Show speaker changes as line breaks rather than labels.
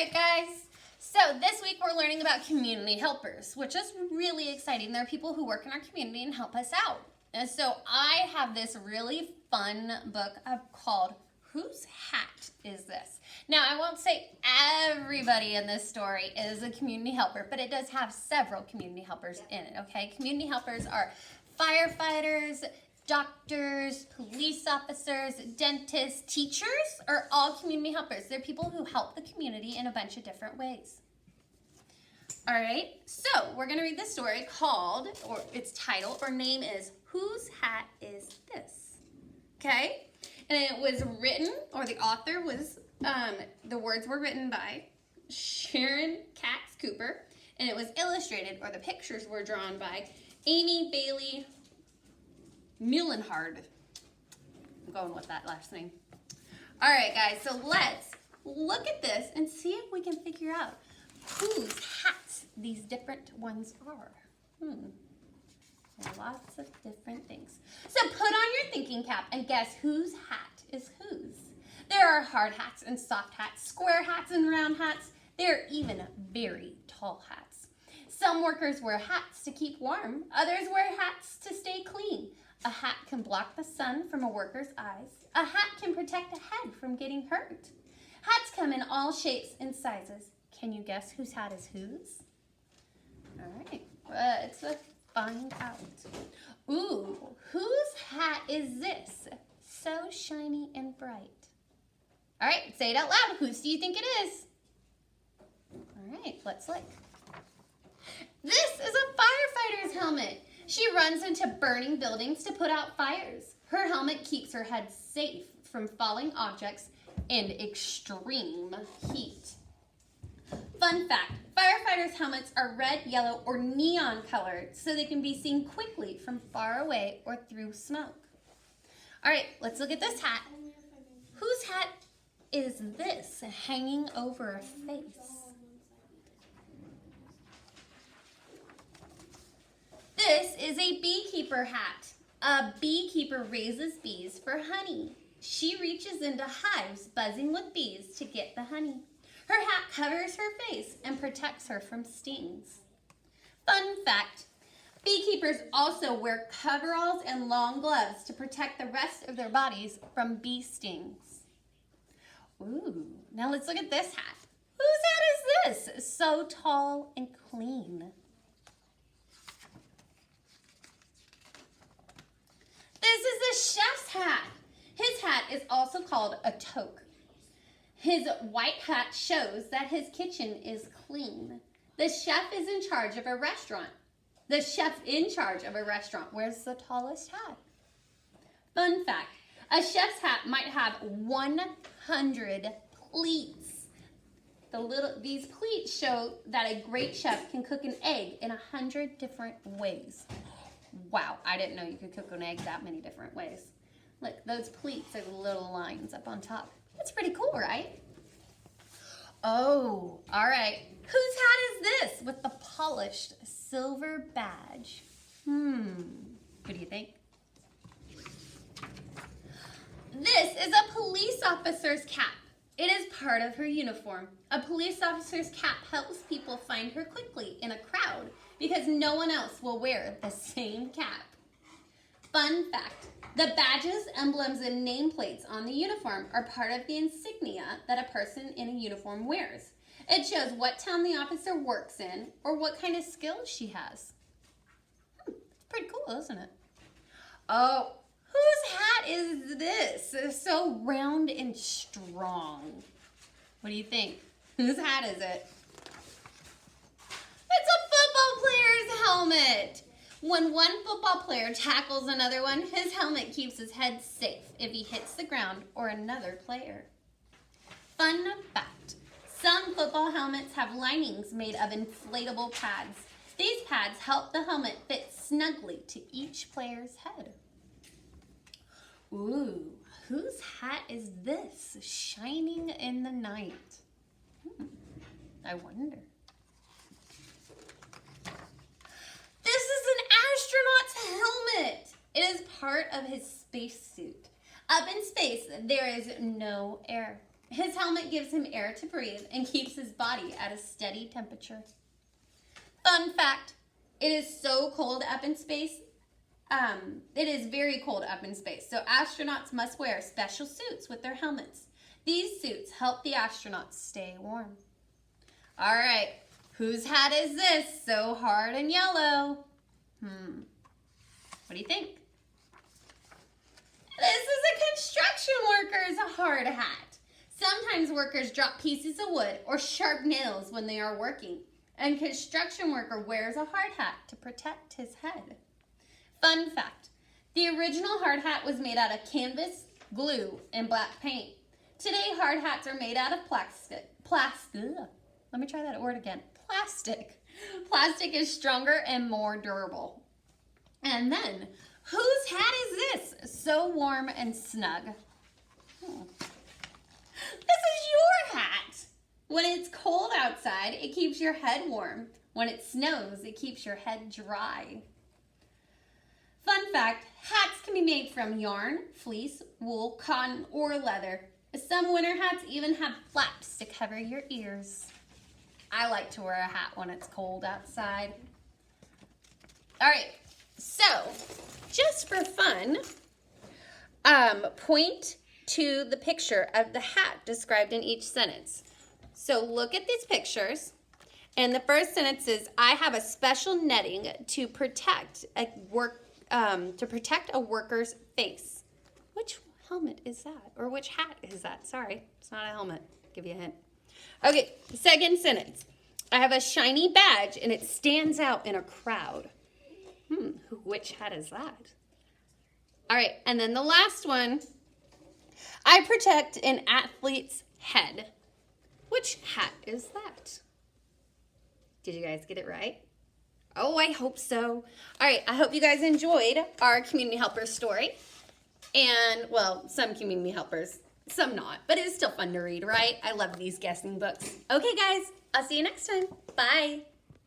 right, guys. So this week we're learning about community helpers, which is really exciting. There are people who work in our community and help us out. And so I have this really fun book called Whose Hat Is This? Now, I won't say everybody in this story is a community helper, but it does have several community helpers in it, okay? Community helpers are firefighters, doctors, police officers, dentists, teachers are all community helpers. They're people who help the community in a bunch of different ways. All right, so we're going to read this story called, or its title or name is Whose Hat Is This? Okay, and it was written, or the author was, the words were written by Sharon Katz Cooper, and it was illustrated, or the pictures were drawn by Amy Bailey Muhlenhard. I'm going with that last name. All right, guys, so let's look at this and see if we can figure out whose hats these different ones are. Lots of different things. So put on your thinking cap and guess whose hat is whose. There are hard hats and soft hats, square hats and round hats. There are even very tall hats. Some workers wear hats to keep warm. Others wear hats to stay clean. A hat can block the sun from a worker's eyes. A hat can protect a head from getting hurt. Hats come in all shapes and sizes. Can you guess whose hat is whose? All right, let's find out. Ooh, whose hat is this? So shiny and bright. All right, say it out loud. Whose do you think it is? All right, let's look. This is a firefighter's helmet. She runs into burning buildings to put out fires. Her helmet keeps her head safe from falling objects and extreme heat. Fun fact, firefighters' helmets are red, yellow, or neon colored so they can be seen quickly from far away or through smoke. All right, let's look at this hat. Whose hat is this hanging over a face? This is a beekeeper hat. A beekeeper raises bees for honey. She reaches into hives buzzing with bees to get the honey. Her hat covers her face and protects her from stings. Fun fact, beekeepers also wear coveralls and long gloves to protect the rest of their bodies from bee stings. Ooh, now let's look at this hat. Whose hat is this? So tall and clean. This is the chef's hat. His hat is also called a toque. His white hat shows that his kitchen is clean. The chef is in charge of a restaurant. The chef in charge of a restaurant wears the tallest hat. Fun fact, a chef's hat might have 100 pleats. These pleats show that a great chef can cook an egg in 100 different ways. Wow, I didn't know you could cook an egg that many different ways. Look, those pleats are the little lines up on top. That's pretty cool, right? Oh, all right. Whose hat is this with the polished silver badge? What do you think? This is a police officer's cap. It is part of her uniform. A police officer's cap helps people find her quickly in a crowd because no one else will wear the same cap. Fun fact, the badges, emblems, and nameplates on the uniform are part of the insignia that a person in a uniform wears. It shows what town the officer works in or what kind of skills she has. It's pretty cool, isn't it? Oh, whose hat is this? It's so round and strong. What do you think? Whose hat is it? It's a football player's helmet. When one football player tackles another one, his helmet keeps his head safe if he hits the ground or another player. Fun fact, some football helmets have linings made of inflatable pads. These pads help the helmet fit snugly to each player's head. Ooh, whose hat is this shining in the night? I wonder. This is an astronaut's helmet. It is part of his spacesuit. Up in space, there is no air. His helmet gives him air to breathe and keeps his body at a steady temperature. Fun fact, it is so cold up in space. It is very cold up in space, so astronauts must wear special suits with their helmets. These suits help the astronauts stay warm. All right, whose hat is this? So hard and yellow. What do you think? This is a construction worker's hard hat. Sometimes workers drop pieces of wood or sharp nails when they are working, and construction worker wears a hard hat to protect his head. Fun fact, the original hard hat was made out of canvas, glue, and black paint. Today, hard hats are made out of plastic. Let me try that word again. Plastic. Plastic is stronger and more durable. And then, whose hat is this? So warm and snug. This is your hat. When it's cold outside, it keeps your head warm. When it snows, it keeps your head dry. Fun fact, hats can be made from yarn, fleece, wool, cotton, or leather. Some winter hats even have flaps to cover your ears. I like to wear a hat when it's cold outside. All right, so just for fun, point to the picture of the hat described in each sentence. So look at these pictures. And the first sentence is, I have a special netting to protect a worker's face. Which helmet is that? Or which hat is that? Sorry, it's not a helmet. Give you a hint. Okay, second sentence. I have a shiny badge and it stands out in a crowd. Which hat is that? All right, and then the last one. I protect an athlete's head. Which hat is that? Did you guys get it right? Oh, I hope so. All right, I hope you guys enjoyed our community helper story. And, well, some community helpers, some not. But it's still fun to read, right? I love these guessing books. Okay, guys, I'll see you next time. Bye.